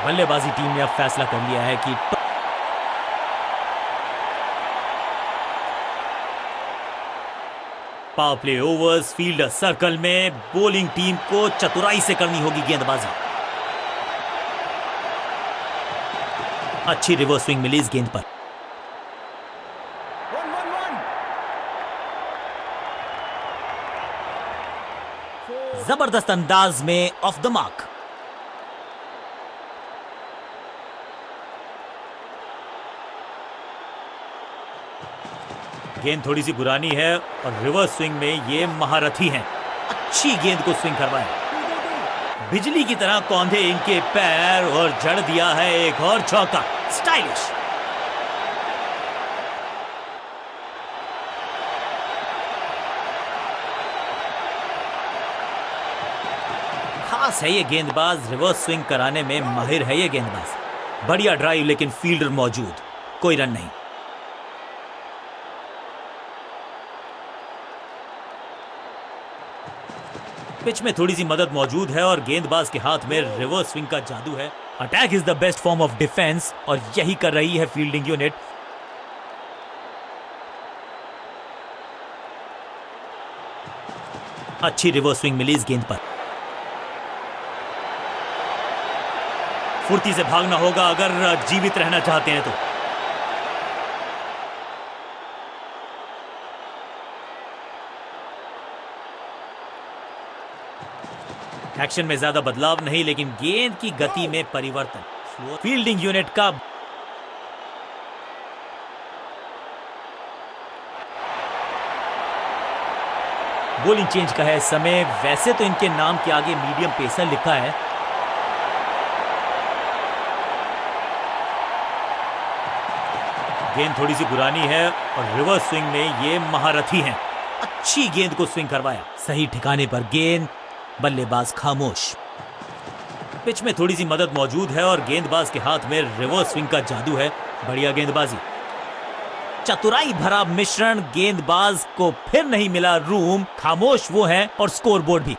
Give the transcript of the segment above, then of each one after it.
बल्लेबाजी टीम ने अब फैसला कर लिया है कि power play overs, fielder circle में बॉलिंग टीम को चतुराई से करनी होगी गेंदबाजी। अच्छी रिवर्स स्विंग मिली इस गेंद पर। जबरदस्त अंदाज में ऑफ द मार्क। गेंद थोड़ी सी पुरानी है और रिवर्स स्विंग में ये महारथी हैं। अच्छी गेंद को स्विंग करवाया। बिजली की तरह कौंधे इनके पैर और जड़ दिया है एक और चौका। स्टाइलिश। खास है ये गेंदबाज, रिवर्स स्विंग कराने में माहिर है ये गेंदबाज। बढ़िया ड्राइव, लेकिन फील्डर मौजूद, कोई रन नहीं। पिच में थोड़ी सी मदद मौजूद है और गेंदबाज के हाथ में रिवर्स स्विंग का जादू है। Attack is the best form of defence और यही कर रही है फील्डिंग यूनिट। अच्छी रिवर्स स्विंग मिली इस गेंद पर। फुर्ती से भागना होगा अगर जीवित रहना चाहते हैं तो। एक्शन में ज्यादा बदलाव नहीं, लेकिन गेंद की गति में परिवर्तन। फील्डिंग यूनिट का बॉलिंग चेंज का है समय। वैसे तो इनके नाम के आगे मीडियम पेसर लिखा है। गेंद थोड़ी सी पुरानी है और रिवर्स स्विंग में ये महारथी हैं। अच्छी गेंद को स्विंग करवाया। सही ठिकाने पर गेंद, बल्लेबाज खामोश। पिच में थोड़ी सी मदद मौजूद है और गेंदबाज के हाथ में रिवर्स स्विंग का जादू है। बढ़िया गेंदबाजी, चतुराई भरा मिश्रण। गेंदबाज को फिर नहीं मिला रूम। खामोश वो है और स्कोरबोर्ड भी।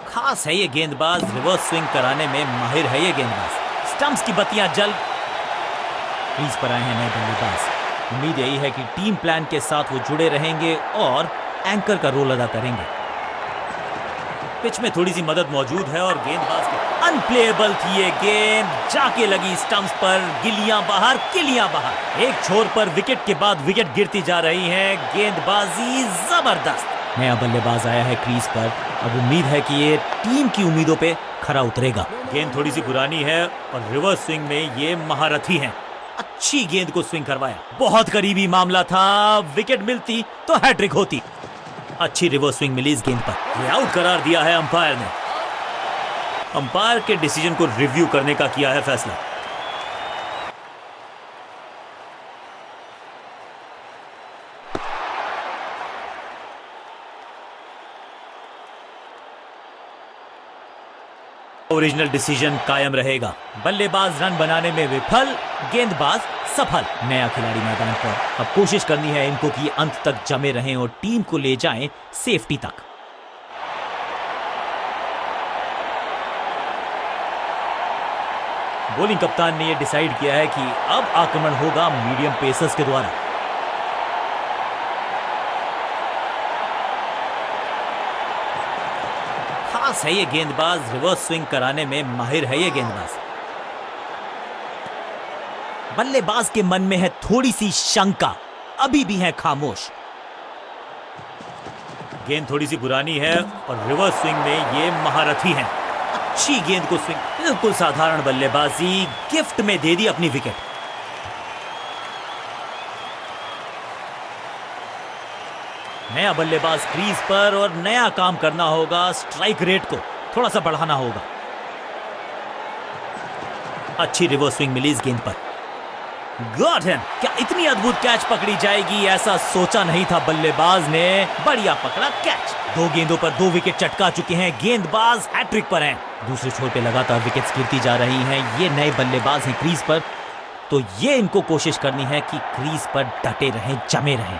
खास है ये गेंदबाज, रिवर्स स्विंग कराने में माहिर है ये गेंदबाज। स्टंप्स की बत्तियां जल क्रीज पर आए हैं नए बल्लेबाज। उम्मीद यही है कि टीम प्लान के साथ वो जुड़े रहेंगे और एंकर का रोल अदा करेंगे। पिच में थोड़ी सी मदद मौजूद है और गेंदबाज के अनप्लेएबल थी ये गेंद। जाके लगी स्टंप्स पर। गिलियां बाहर, किलियां बाहर। एक छोर पर विकेट के बाद विकेट गिरती जा रही है। गेंदबाजी जबरदस्त। नया बल्लेबाज आया है क्रीज पर। अब उम्मीद है कि ये टीम की उम्मीदों पे खरा उतरेगा। गेंद थोड़ी सी पुरानी है और रिवर्स स्विंग में ये महारथी हैं। अच्छी गेंद को स्विंग करवाया। बहुत करीबी मामला था। विकेट मिलती तो हैट्रिक होती। अच्छी रिवर्स स्विंग मिली इस गेंद पर। ये आउट करार दिया है अंपायर ने। अंपायर के डिसीजन को रिव्यू करने का किया है फैसला। ओरिजिनल डिसीजन कायम रहेगा। बल्लेबाज रन बनाने में विफल, गेंदबाज सफल। नया खिलाड़ी मैदान पर। अब कोशिश करनी है इनको कि अंत तक जमे रहें और टीम को ले जाएं सेफ्टी तक। बॉलिंग कप्तान ने यह डिसाइड किया है कि अब आक्रमण होगा मीडियम पेसर्स के द्वारा। खास है ये गेंदबाज, रिवर्स स्विंग कराने में माहिर है ये गेंदबाज। बल्लेबाज के मन में है थोड़ी सी शंका, अभी भी है खामोश। गेंद थोड़ी सी पुरानी है और रिवर्स स्विंग में ये महारथी हैं। अच्छी गेंद को स्विंग। बिल्कुल साधारण बल्लेबाजी, गिफ्ट में दे दी अपनी विकेट। नया बल्लेबाज क्रीज पर और नया काम करना होगा। स्ट्राइक रेट को थोड़ा सा बढ़ाना होगा। अच्छी रिवर्स स्विंग मिली इस गेंद पर। Got him. क्या इतनी अद्भुत कैच पकड़ी जाएगी, ऐसा सोचा नहीं था बल्लेबाज ने। बढ़िया पकड़ा कैच। 2 गेंदों पर 2 विकेट चटका चुके हैं। गेंदबाज हैट्रिक पर हैं। दूसरे छोर पे लगातार विकेट्स गिरती जा रही हैं। ये नए बल्लेबाज हैं क्रीज पर, तो ये इनको कोशिश करनी है कि क्रीज पर डटे रहें, जमे रहें।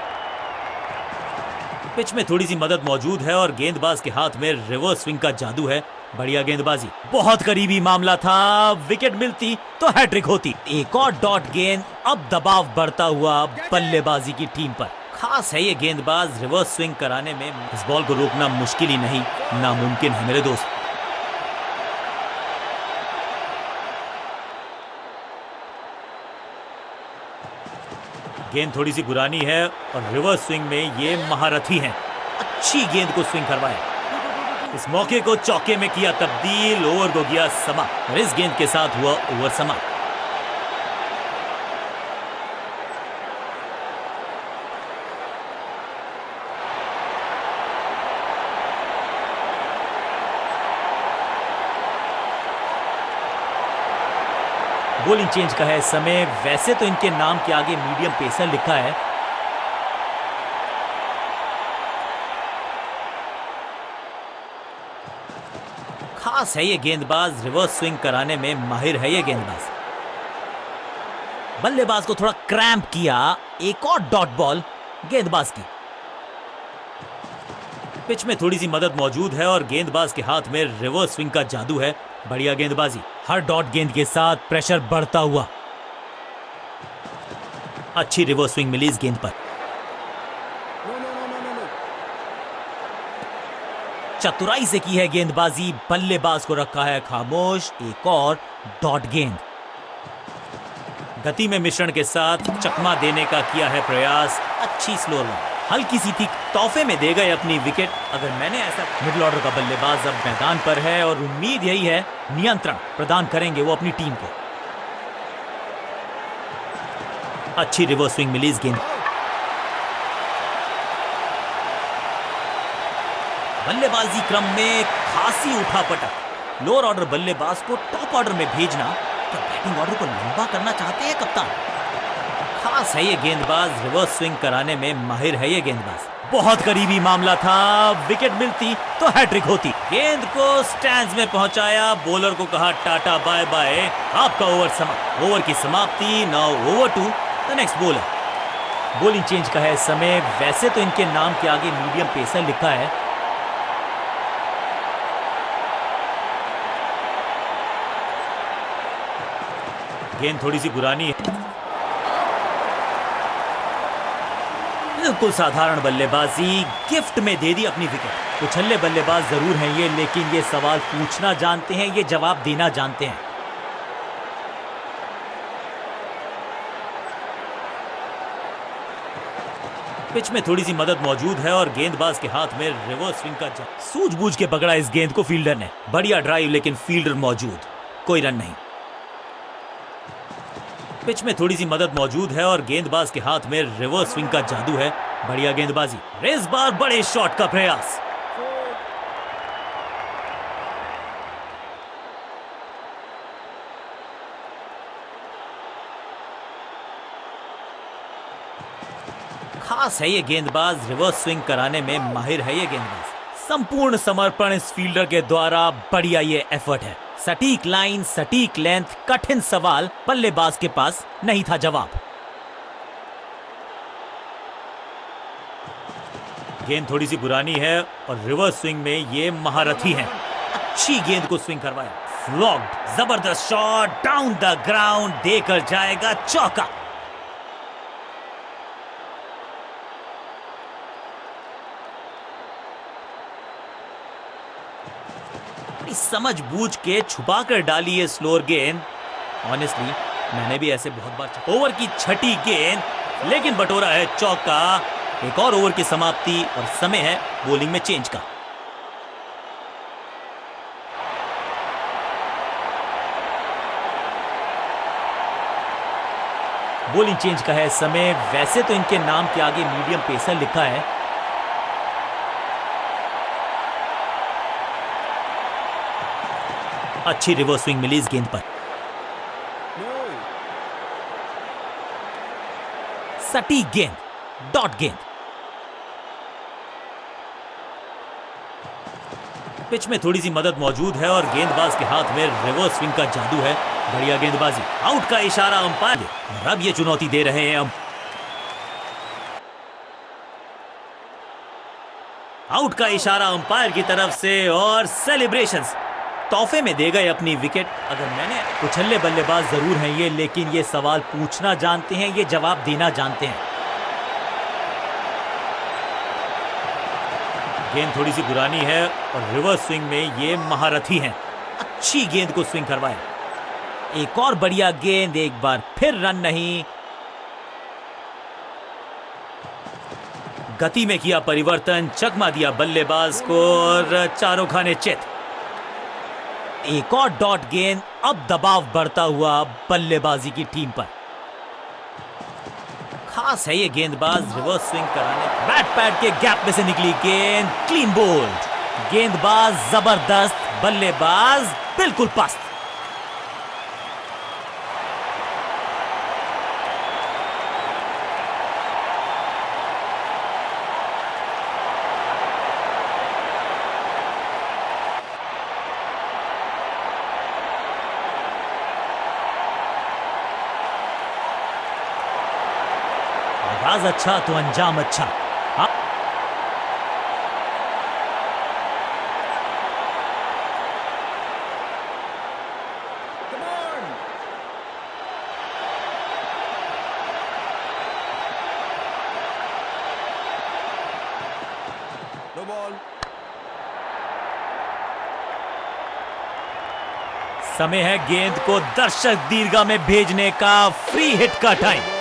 पिच में थोड़ी सी मदद मौजूद है और गेंदबाज के हाथ में रिवर्स स्विंग का जादू है। बढ़िया गेंदबाजी, बहुत करीबी मामला था, विकेट मिलती तो हैट्रिक होती। एक और डॉट गेंद, अब दबाव बढ़ता हुआ बल्लेबाजी की टीम पर। खास है ये गेंदबाज, रिवर्स स्विंग कराने में इस बॉल को रोकना मुश्किल ही नहीं, नामुमकिन है मेरे दोस्त। गेंद थोड़ी सी पुरानी है और रिवर्स स्विंग में ये महारथी हैं। अच्छी गेंद को स्विंग करवाया, इस मौके को चौके में किया तब्दील, ओवर को किया समाप्त और इस गेंद के साथ हुआ ओवर समाप्त। बॉलिंग चेंज का है समय, वैसे तो इनके नाम के आगे मीडियम पेसर लिखा है, खास है ये गेंदबाज, रिवर्स स्विंग कराने में माहिर है ये गेंदबाज। बल्लेबाज को थोड़ा क्रैम्प किया, एक और डॉट बॉल गेंदबाज की। पिच में थोड़ी सी मदद मौजूद है और गेंदबाज के हाथ में रिवर्स स्विंग का जादू है। बढ़िया गेंदबाजी, हर डॉट गेंद के साथ प्रेशर बढ़ता हुआ। अच्छी रिवर्स स्विंग मिली इस गेंद पर। चतुराई से की है गेंदबाजी, बल्लेबाज को रखा है खामोश। एक और डॉट गेंद, गति में मिश्रण के साथ चकमा देने का किया है प्रयास। अच्छी स्लो रन, हल्की सी थी, तोहफे में दे गए अपनी विकेट। अगर मैंने ऐसा, मिडिल ऑर्डर का बल्लेबाज अब मैदान पर है और उम्मीद यही है नियंत्रण प्रदान करेंगे वो अपनी टीम को। अच्छी रिवर्स स्विंग मिली इस गेंद। बल्लेबाजी क्रम में खासी उठापटक, लोअर ऑर्डर बल्लेबाज को टॉप ऑर्डर में भेजना, क्या बैटिंग ऑर्डर को लंबा करना चाहते हैं कप्तान? खास है ये गेंदबाज, रिवर्स स्विंग कराने में माहिर है ये गेंदबाज। बहुत करीबी मामला था, विकेट मिलती तो हैट्रिक होती। गेंद को स्टैंड्स में पहुंचाया, बॉलर को कहा टाटा बाय बाय, आपका ओवर समाप्त। ओवर की समाप्ति, now over to the next bowler. Bowling change का है समय, वैसे तो इनके नाम के आगे मीडियम पेसर लिखा है, गेंद थोड़ी सी पुरानी है, बिल्कुल साधारण बल्लेबाजी, गिफ्ट में दे दी अपनी विकेट। उछल्ले बल्लेबाज जरूर हैं ये, लेकिन ये सवाल पूछना जानते हैं, ये जवाब देना जानते हैं। पिच में थोड़ी सी मदद मौजूद है और गेंदबाज के हाथ में रिवर्स स्विंग का सूझबूझ के पकड़ा इस गेंद को फील्डर ने। बढ़िया ड्राइव, लेकिन फील्डर मौजूद, कोई रन नहीं। पिच में थोड़ी सी मदद मौजूद है और गेंदबाज के हाथ में रिवर्स स्विंग का जादू है। बढ़िया गेंदबाजी, इस बार बड़े शॉट का प्रयास। खास है ये गेंदबाज, रिवर्स स्विंग कराने में माहिर है ये गेंदबाज। संपूर्ण समर्पण इस फील्डर के द्वारा, बढ़िया ये एफर्ट है। सटीक लाइन, सटीक लेंथ, कठिन सवाल, बल्लेबाज के पास नहीं था जवाब। गेंद थोड़ी सी पुरानी है और रिवर्स स्विंग में ये महारथी हैं। अच्छी गेंद को स्विंग करवाया, फ्लॉग्ड, जबरदस्त शॉट, डाउन द ग्राउंड, देकर जाएगा चौका। समझबूझ के छुपा कर डाली है स्लोअर गेंद। ऑनेस्टली मैंने भी ऐसे बहुत बार। ओवर की छठी गेंद, लेकिन बटोरा है चौका। एक और ओवर की समाप्ति और समय है बॉलिंग में चेंज का। बॉलिंग चेंज का है समय, वैसे तो इनके नाम के आगे मीडियम पेसर लिखा है, अच्छी रिवर्स स्विंग मिली इस गेंद पर। सटीक गेंद, डॉट गेंद। पिच में थोड़ी सी मदद मौजूद है और गेंदबाज के हाथ में रिवर्स स्विंग का जादू है। बढ़िया गेंदबाजी, आउट का इशारा अंपायर, और अब ये चुनौती दे रहे हैं आउट का इशारा अंपायर की तरफ से और सेलिब्रेशंस तोहफे में दे गए अपनी विकेट। अगर मैंने उछल्ले बल्लेबाज जरूर हैं ये, लेकिन ये सवाल पूछना जानते हैं, ये जवाब देना जानते हैं। गेंद थोड़ी सी पुरानी है और रिवर्स स्विंग में ये महारथी हैं। अच्छी गेंद को स्विंग करवाया। एक और बढ़िया गेंद, एक बार फिर रन नहीं। गति में किया परिवर्तन, चकमा दिया बल्लेबाज को और चारों खाने चित। एक और डॉट गेंद, अब दबाव बढ़ता हुआ बल्लेबाजी की टीम पर। खास है ये गेंदबाज रिवर्स स्विंग कराने। बैट पैड के गैप में से निकली गेंद, क्लीन बोल्ड। गेंदबाज जबरदस्त, बल्लेबाज बिल्कुल पस्त। आगाज अच्छा तो अंजाम अच्छा। हाँ। No ball. समय है गेंद को दर्शक दीर्घा में भेजने का। फ्री हिट का टाइम।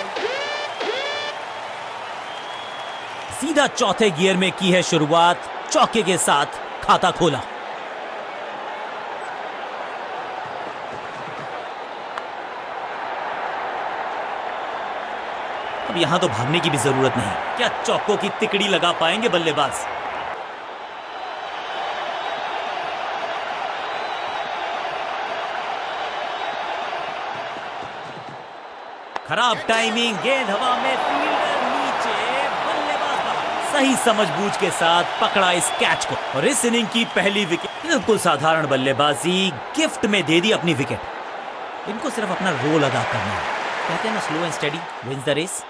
सीधा चौथे गियर में की है शुरुआत, चौके के साथ खाता खोला। अब यहां तो भागने की भी जरूरत नहीं। क्या चौकों की तिकड़ी लगा पाएंगे बल्लेबाज? खराब टाइमिंग, गेंद हवा में, फील्डर नीचे, बल्लेबाज बाहर। सही समझबूझ के साथ पकड़ा इस कैच को और इस इनिंग की पहली विकेट। बिल्कुल साधारण बल्लेबाजी, गिफ्ट में दे दी अपनी विकेट। इनको सिर्फ अपना रोल अदा करना है। कहते हैं ना, slow and steady wins the race.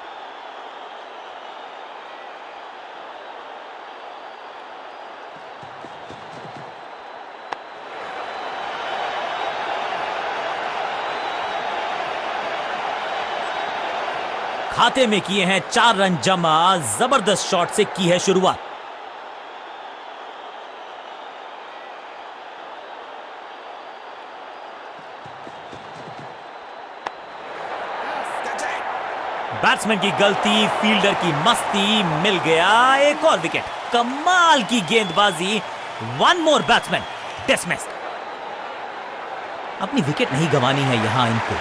खाते में किए हैं 4 रन जमा। जबरदस्त शॉट से की है शुरुआत। बैट्समैन की गलती, फील्डर की मस्ती, मिल गया एक और विकेट। कमाल की गेंदबाजी। One more batsman dismiss. अपनी विकेट नहीं गंवानी है यहां इनको,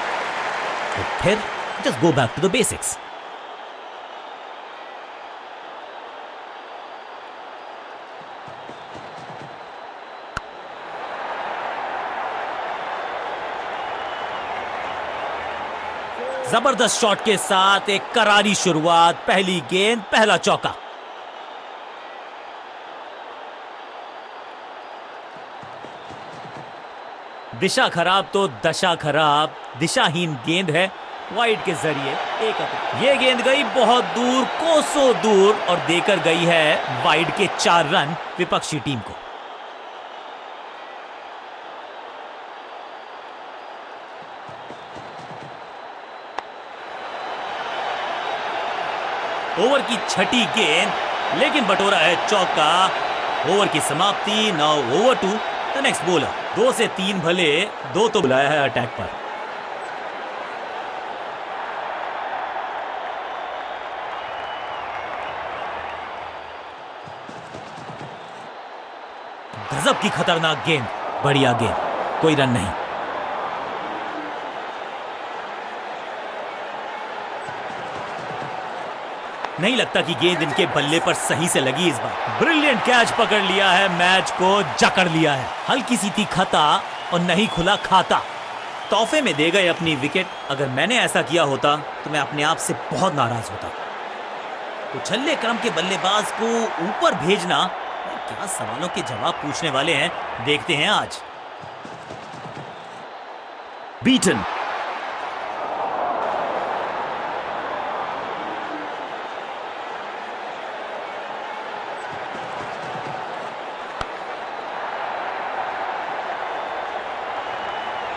तो फिर just go back to the basics. जबरदस्त शॉट के साथ एक करारी शुरुआत। पहली गेंद, पहला चौका। दिशा खराब तो दशा खराब। दिशाहीन गेंद है, वाइड के जरिए एक। ये गेंद गई बहुत दूर, कोसों दूर, और देकर गई है वाइड के 4 रन विपक्षी टीम को। ओवर की छठी गेंद, लेकिन बटोरा है चौका। ओवर की समाप्ति। Now over to the next bowler. 2 से 3 भले, 2 तो बुलाया है अटैक पर। गजब की खतरनाक गेंद, बढ़िया गेंद, कोई रन नहीं। नहीं लगता कि गेंद इनके बल्ले पर सही से लगी इस बार। ब्रिलियंट कैच पकड़ लिया है, मैच को जकड़ लिया है। हल्की सी थी खता और नहीं खुला खाता। तोहफे में दे गए अपनी विकेट। अगर मैंने ऐसा किया होता तो मैं अपने आप से बहुत नाराज होता। तो छल्ले क्रम के बल्लेबाज को ऊपर भेजना, क्या सवालों के जवाब पूछने वाले हैं, देखते हैं आज। बीटन।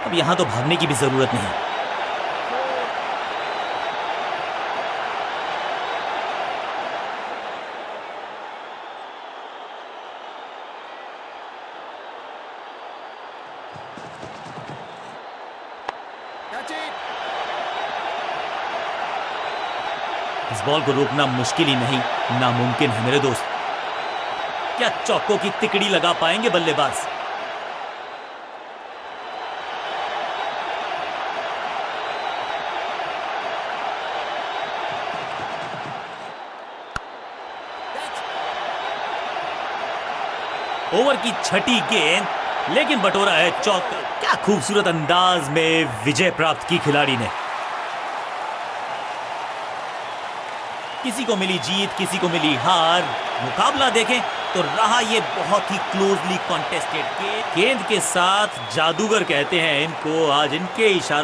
अब यहां तो भागने की भी जरूरत नहीं। Catch it. इस बॉल को रोकना मुश्किल ही नहीं, नामुमकिन है मेरे दोस्त। क्या चौकों की तिकड़ी लगा पाएंगे बल्लेबाज? ओवर की छठी गेंद, लेकिन बटोरा है चौका। क्या खूबसूरत अंदाज में विजय प्राप्त की खिलाड़ी ने। किसी को मिली जीत, किसी को मिली हार। मुकाबला देखें तो रहा ये बहुत ही क्लोजली कॉन्टेस्टेड। गेंद के साथ जादूगर कहते हैं इनको। आज इनके इशारों